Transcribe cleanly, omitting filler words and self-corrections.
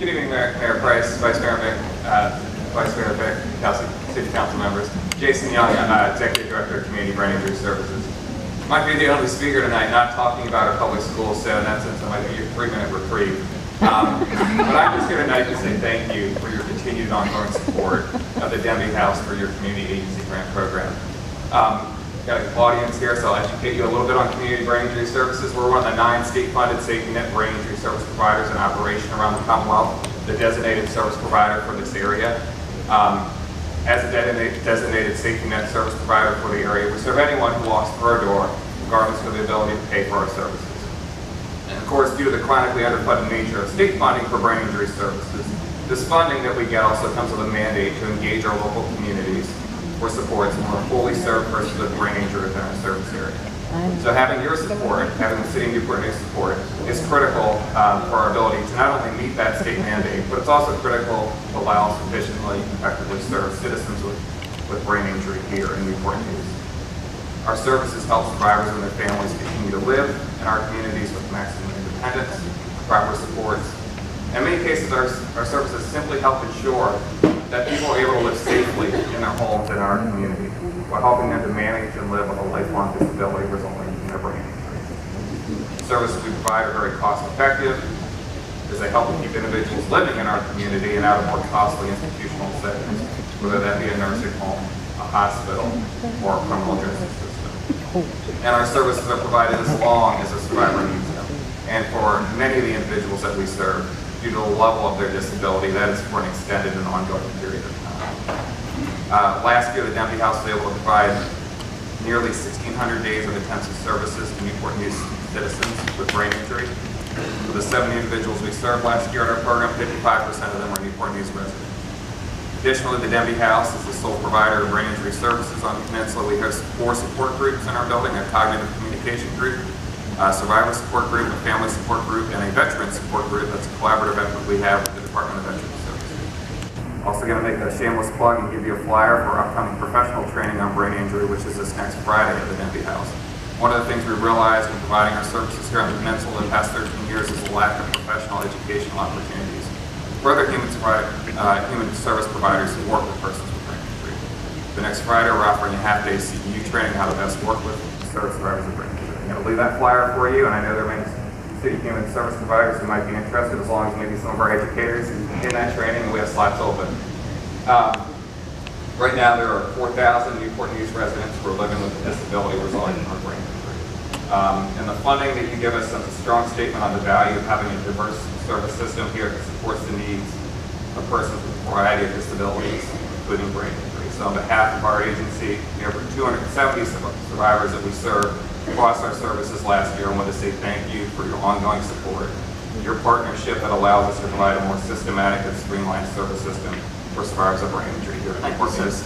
Good evening, Mayor Price, Vice Mayor Vick, City Council members. Jason Young, Executive Director of Community Brain Injury Services. Might be the only speaker tonight not talking about our public schools, so in that sense I might give you a 3-minute reprieve. But I'm just here tonight to say thank you for your continued ongoing support of the Denby House for your community agency grant program. Got an audience here, so I'll educate you a little bit on community brain injury services. We're one of the 9 state-funded safety net brain injury service providers in operation around the Commonwealth, the designated service provider for this area. As a designated safety net service provider for the area, we serve anyone who walks through our door, regardless of the ability to pay for our services. And of course, due to the chronically underfunded nature of state funding for brain injury services, this funding that we get also comes with a mandate to engage our local communities for supports and more fully serve persons with brain injury within our service area. So having your support, having the City of Newport News support, is critical for our ability to not only meet that state mandate, but it's also critical to allow us to efficiently and effectively serve citizens with brain injury here in Newport News. Our services help survivors and their families continue to live in our communities with maximum independence, proper supports. In many cases, our services simply help ensure that people are able to live safely in their homes in our community, while helping them to manage and live with a lifelong disability resulting in their brain injury. The services we provide are very cost effective, as they help to keep individuals living in our community and out of more costly institutional settings, whether that be a nursing home, a hospital, or a criminal justice system. And our services are provided as long as a survivor needs them. And for many of the individuals that we serve, due to the level of their disability, that is for an extended and ongoing period of time. Last year, the Denby House was able to provide nearly 1,600 days of intensive services to Newport News citizens with brain injury. For the 70 individuals we served last year in our program, 55% of them were Newport News residents. Additionally, the Denby House is the sole provider of brain injury services on the peninsula. We host 4 support groups in our building: a cognitive communication group, a survivor support group, a family support group, and a veteran support group. That's a collaborative effort we have with the Department of Veterans Services. Also going to make a shameless plug and give you a flyer for upcoming professional training on brain injury, which is this next Friday at the Denby House. One of the things we realized in providing our services here on the peninsula in the past 13 years is the lack of professional educational opportunities for other human service providers who work with persons with brain injury. The next Friday, we're offering a half-day CEU training how to best work with service survivors of brain injury. I'm going to leave that flyer for you, and I know there may be city human service providers who might be interested, as long as maybe some of our educators in that training, and we have slots open. Right now, there are 4,000 Newport News residents who are living with a disability resulting from brain injury. And the funding that you give us sends a strong statement on the value of having a diverse service system here that supports the needs of persons with a variety of disabilities, including brain injury. So on behalf of our agency, we have over 270 survivors that we serve across our services last year. I want to say thank you for your ongoing support, your partnership that allows us to provide a more systematic and streamlined service system for survivors of brain injury here at Newport News.